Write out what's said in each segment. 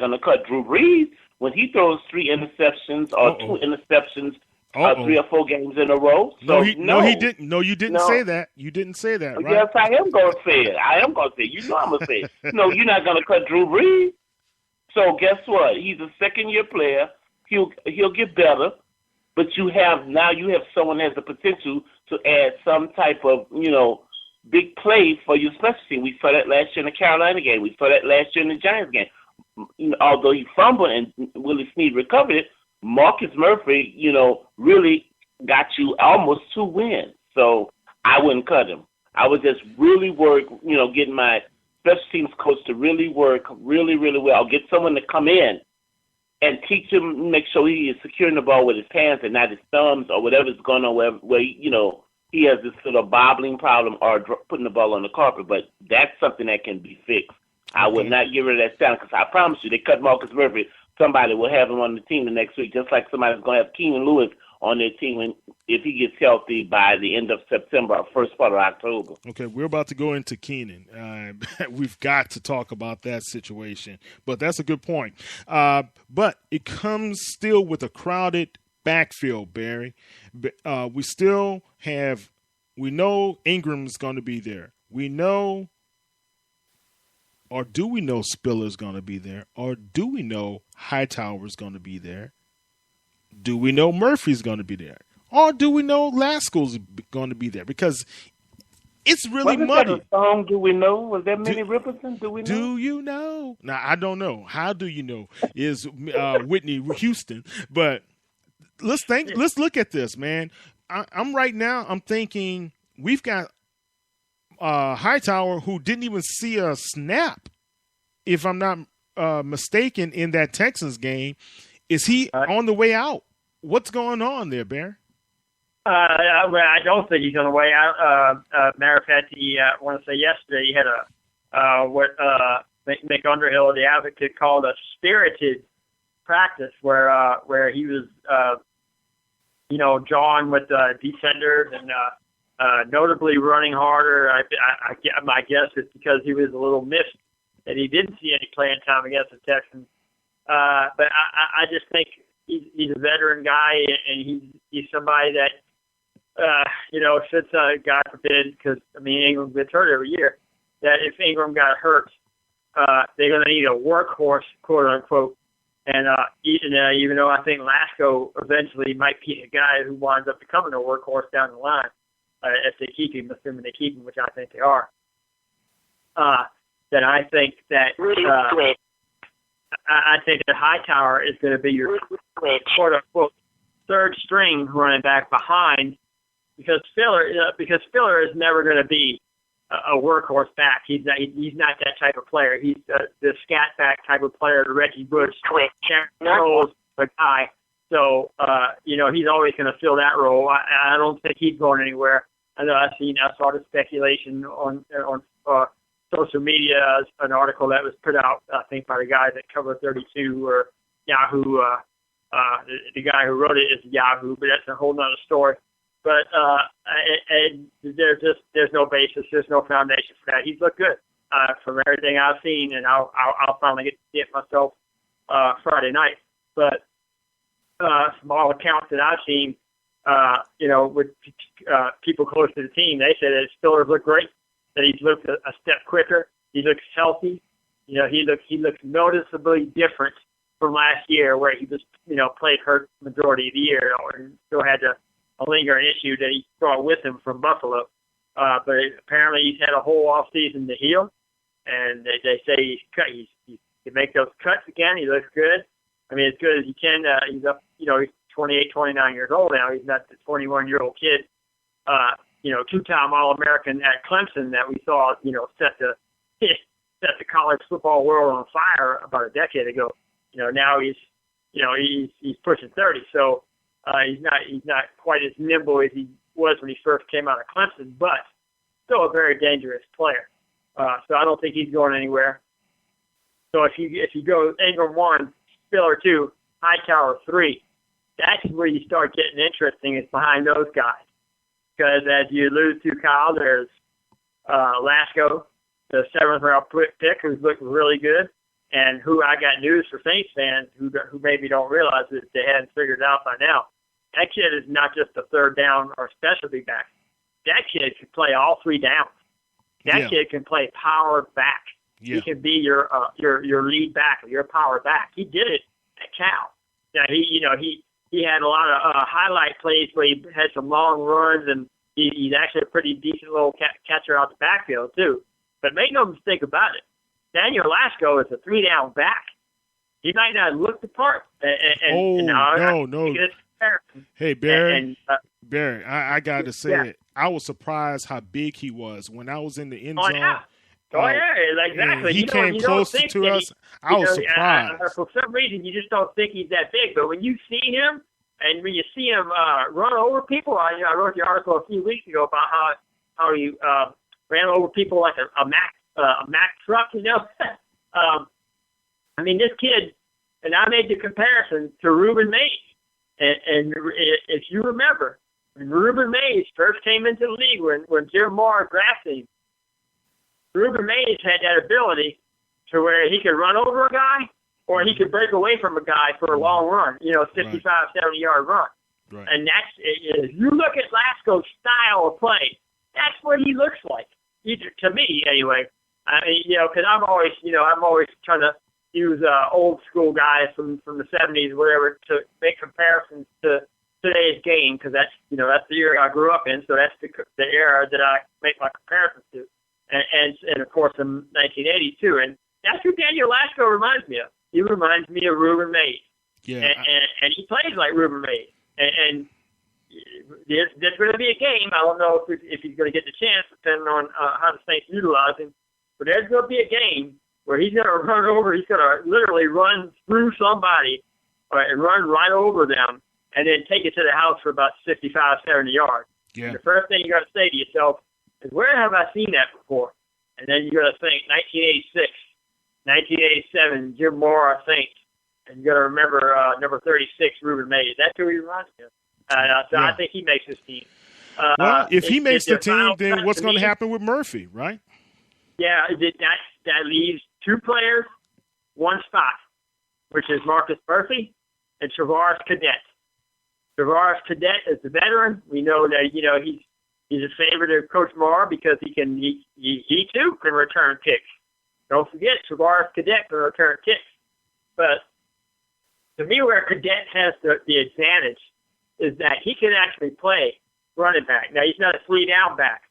not going to cut Drew Brees when he throws 3 interceptions or 2 interceptions 3 or 4 games in a row. So, no, he didn't. No, you didn't say that. You didn't say that, right? Yes, I am going to say it. I'm going to say it. No, you're not going to cut Drew Brees. So guess what? He's a second-year player. He'll get better, but you have someone that has the potential to add some type of, big play for your special team. We saw that last year in the Carolina game. We saw that last year in the Giants game. Although he fumbled and Willie Snead recovered it, Marcus Murphy, really got you almost 2 wins. So I wouldn't cut him. I would just really work, getting my special teams coach to really work really, really well. Get someone to come in and teach him, make sure he is securing the ball with his hands and not his thumbs or whatever's going on where he has this sort of bobbling problem or putting the ball on the carpet. But that's something that can be fixed. I would not get rid of that talent because I promise you, they cut Marcus Murphy. Somebody will have him on the team the next week, just like somebody's going to have Keenan Lewis on their team if he gets healthy by the end of September or first part of October. Okay, we're about to go into Keenan. We've got to talk about that situation, but that's a good point. But it comes still with a crowded backfield, Barry. We know Ingram's going to be there. We know, or do we know Spiller's going to be there? Or do we know Hightower's going to be there? Do we know Murphy's going to be there? Or do we know Lasco's going to be there? Because it's really muddy. That a song, do we know? Was that Minnie Riperton? Do we know? Do you know? Now, I don't know. How do you know? Is Whitney Houston. But let's look at this, man. I'm thinking we've got Hightower who didn't even see a snap, if I'm not mistaken, in that Texans game. Is he on the way out? What's going on there, Bear? I don't think he's on the way out. Matter of fact, I want to say yesterday he had what Mick Underhill, the advocate, called a spirited practice where he was, jawing with defenders and notably running harder. My guess is because he was a little miffed that he didn't see any playing time against the Texans. But I just think he's a veteran guy, and he's somebody that, should, God forbid, because, Ingram gets hurt every year, that if Ingram got hurt, they're going to need a workhorse, quote unquote. And even though I think Lasco eventually might be a guy who winds up becoming a workhorse down the line, if they keep him, assuming they keep him, which I think they are, then I think that I think that Hightower is going to be your quote unquote third string running back behind, because Spiller is never going to be a workhorse back. He's not that type of player. He's the scat back type of player, the Reggie Bush, Charles, the guy. So he's always going to fill that role. I don't think he's going anywhere. I know I saw the speculation on social media, an article that was put out, I think, by the guy that covered 32 or Yahoo. The guy who wrote it is Yahoo, but that's a whole nother story. But there's no basis, there's no foundation for that. He's looked good from everything I've seen, and I'll finally get to see it myself Friday night. But from all accounts that I've seen, with people close to the team, they say that Spiller's looked great, that he's looked a step quicker, he looks healthy. He looks noticeably different from last year, where he just played hurt majority of the year, or still had a lingering issue that he brought with him from Buffalo. But apparently he's had a whole off season to heal, and they say he can make those cuts again. He looks good. As good as he can. He's up. He's 28, 29 years old now. He's not the 21-year-old kid. Two-time All-American at Clemson that we saw, set the college football world on fire about a decade ago. Now he's pushing 30, so he's not quite as nimble as he was when he first came out of Clemson, but still a very dangerous player. So I don't think he's going anywhere. So if you go Ingram 1, Spiller 2, Hightower 3, that's where you start getting interesting, is behind those guys. Because as you alluded to, Kyle, there's Lasco, the 7th round pick, who's looked really good, And who I got news for Saints fans who maybe don't realize that they hadn't figured it out by now. That kid is not just a third down or specialty back. That kid can play all three downs. That kid can play power back. Yeah. He can be your lead back or your power back. He did it at Cal. Now he had a lot of highlight plays where he had some long runs, and he's actually a pretty decent little catcher out the backfield too. But make no mistake about it, Daniel Lasco is a three-down back. He might not look the part. No. Hey, Barry, Barry, I got to say it. I was surprised how big he was when I was in the end zone. Exactly. He came closer to us. I was surprised. For some reason, you just don't think he's that big. But when you see him, and when you see him run over people, I wrote the article a few weeks ago about how he ran over people like a Mack truck. I mean, this kid, and I made the comparison to Reuben Mays. And if you remember, when Reuben Mays first came into the league, when Jim Moore drafted him, Reuben Mays had that ability to where he could run over a guy or he could break away from a guy for a long run, 65, 70-yard run. Right. And if you look at Lasco's style of play, that's what he looks like, to me anyway. I mean, because I'm always trying to use old school guys from the 70s, whatever, to make comparisons to today's game, because that's the era I grew up in, so that's the era that I make my comparisons to. And of course, in 1982. And that's who Daniel Lasco reminds me of. He reminds me of Reuben Mays. Yeah. And he plays like Reuben Mays. And there's going to be a game. I don't know if he's going to get the chance, depending on how the Saints utilize him. But there's going to be a game where he's going to run over. He's going to literally run through somebody and run right over them and then take it to the house for about 65, 70 yards. Yeah. And the first thing you got to say to yourself, where have I seen that before? And then you got to think 1986, 1987, Jim Moore Saints, and you got to remember number 36, Reuben Mays. That's who he reminds me of. So I think he makes his team. Well, if he makes the team, then what's going to happen with Murphy, right? Yeah, that leaves two players, one spot, which is Marcus Murphy and Travaris Cadet. Travaris Cadet is the veteran. We know that he's a favorite of Coach Moore because he too can return kicks. Don't forget, Travaris Cadet can return kicks. But to me, where Cadet has the advantage is that he can actually play running back. Now, he's not a three-down back.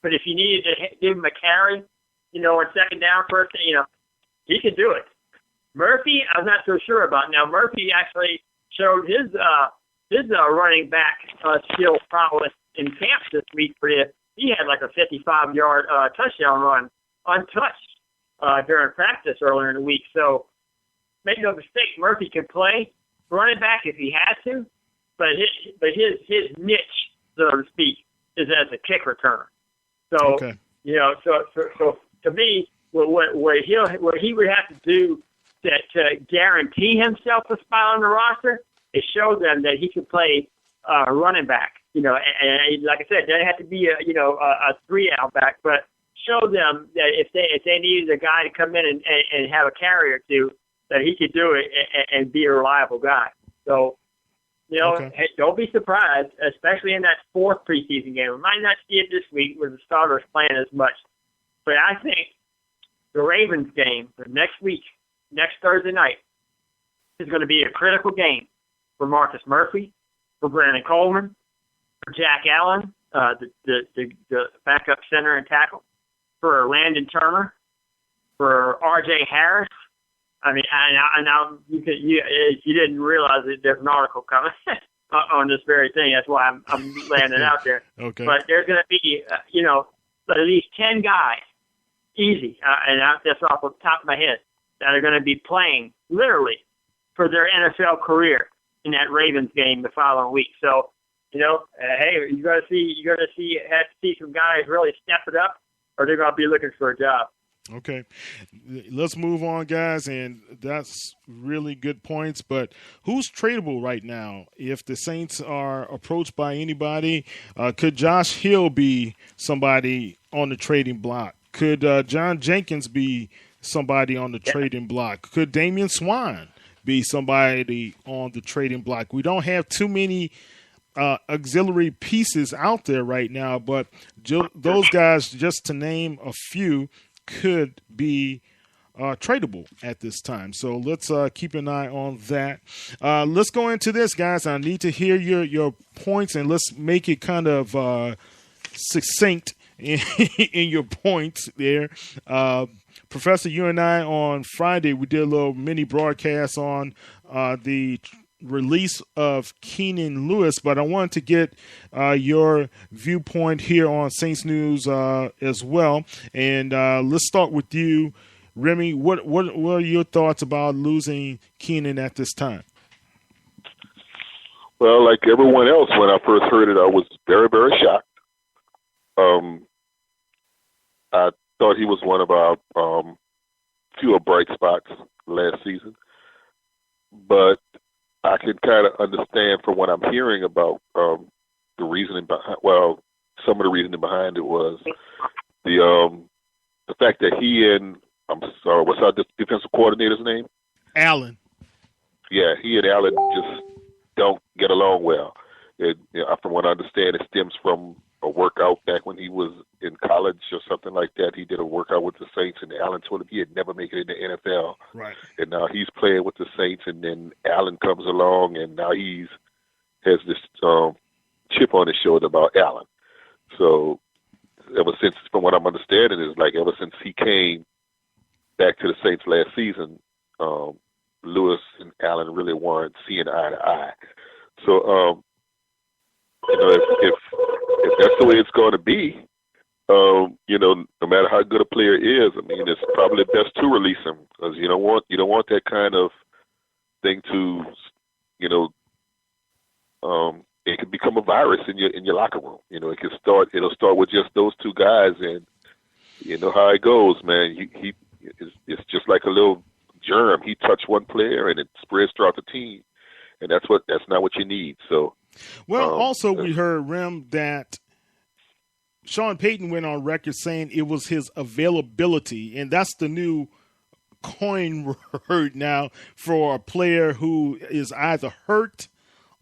But if you needed to give him a carry, on second down, first, he could do it. Murphy, I'm not so sure about. Now, Murphy actually showed his running back skill prowess in camp this week. He had like a 55-yard touchdown run untouched during practice earlier in the week. So make no mistake, Murphy can play running back if he has to, but his niche, so to speak, is as a kick returner. So okay. So to me, what he would have to do to guarantee himself a spot on the roster is show them that he can play running back. And like I said, doesn't have to be a three-out back, but show them that if they needed a guy to come in and have a carry or two, that he could do it and be a reliable guy. So, hey, don't be surprised, especially in that fourth preseason game. We might not see it this week with the starters playing as much, but I think the Ravens game for next week, next Thursday night, is going to be a critical game for Marcus Murphy, for Brandon Coleman, for Jack Allen, the backup center and tackle, for Landon Turner, for R.J. Harris. I mean, if you didn't realize that there's an article coming on this very thing. That's why I'm laying it out there. Okay. But there's going to be, at least 10 guys, easy, and that's off the top of my head, that are going to be playing literally for their NFL career in that Ravens game the following week. So, hey, you got to see some guys really step it up, or they're going to be looking for a job. Okay, let's move on, guys, and that's really good points. But who's tradable right now? If the Saints are approached by anybody, could Josh Hill be somebody on the trading block? Could John Jenkins be somebody on the trading block? Could Damian Swan be somebody on the trading block? We don't have too many auxiliary pieces out there right now, but those guys, just to name a few, could be tradable at this time. So let's keep an eye on that. Let's go into this, guys. I need to hear your points, and let's make it kind of succinct in your points there. Professor, you and I on Friday, we did a little mini broadcast on the release of Keenan Lewis, but I wanted to get your viewpoint here on Saints News as well. And let's start with you, Remy. What are your thoughts about losing Keenan at this time? Well, like everyone else, when I first heard it, I was very, very shocked. I thought he was one of our fewer bright spots last season, but I can kind of understand from what I'm hearing about the reasoning behind. Well, some of the reasoning behind it was the fact that he and what's our defensive coordinator's name? Allen. Yeah, he and Allen just don't get along well. From what I understand, it stems from a workout back when he was in college or something like that. He did a workout with the Saints, and Allen told him he had never make it in the NFL. Right. And now he's playing with the Saints, and then Allen comes along, and now has this chip on his shoulder about Allen. So ever since, from what I'm understanding, is like ever since he came back to the Saints last season, Lewis and Allen really weren't seeing eye to eye. So, if that's the way it's going to be, no matter how good a player is, I mean, it's probably best to release him, because you don't want that kind of thing to, it could become a virus in your locker room. It'll start with just those two guys, and you know how it goes, man. It's just like a little germ. He touched one player, and it spreads throughout the team, and that's not what you need. So. Well, also we heard, Rem, that Sean Payton went on record saying it was his availability, and that's the new coin word now for a player who is either hurt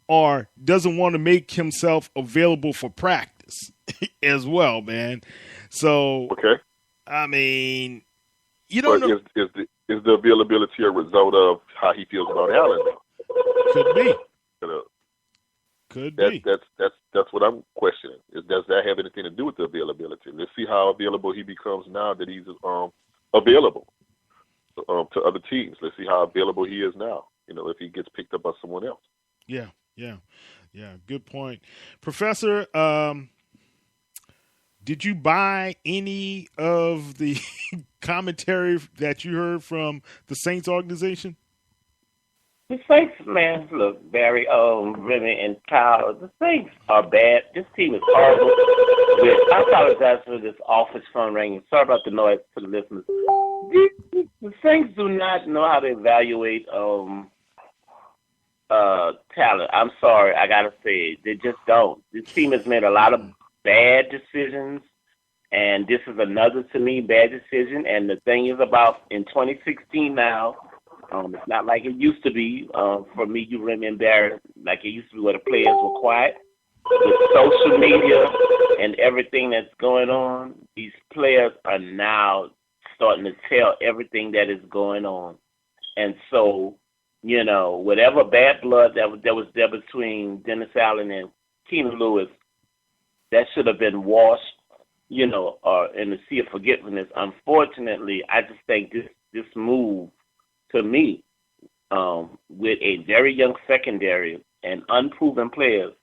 or doesn't want to make himself available for practice as well, man. So, okay. I mean, you don't know. Is the availability a result of how he feels about Allen? Could be. Could be. That's what I'm questioning. Does that have anything to do with the availability? Let's see how available he becomes now that he's available to other teams. Let's see how available he is now. If he gets picked up by someone else. Yeah. Good point, Professor. Did you buy any of the commentary that you heard from the Saints organization? The Saints, man, look, Barry, Remy, and Kyle, the Saints are bad. This team is horrible. I apologize for this office phone ringing. Sorry about the noise to the listeners. The Saints do not know how to evaluate talent. I'm sorry, I got to say it. They just don't. This team has made a lot of bad decisions, and this is another, to me, bad decision. And the thing is about in 2016 now, it's not like it used to be for me, you remember, like it used to be where the players were quiet. With social media and everything that's going on, these players are now starting to tell everything that is going on. And so, whatever bad blood that was there between Dennis Allen and Keenan Lewis, that should have been washed, in the sea of forgetfulness. Unfortunately, I just think this move, to me, with a very young secondary and unproven players,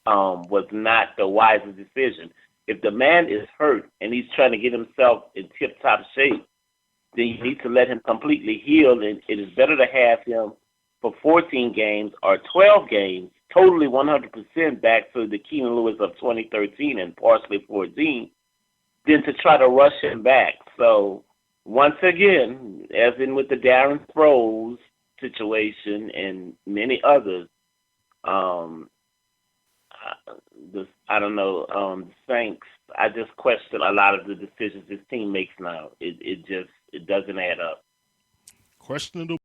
was not the wisest decision. If the man is hurt and he's trying to get himself in tip-top shape, then you need to let him completely heal, and it is better to have him for 14 games or 12 games, totally 100% back to the Keenan Lewis of 2013 and partially 14, than to try to rush him back. So, once again, as in with the Darren Sproles situation and many others, the Saints, I just question a lot of the decisions this team makes now. It just It doesn't add up. Questionable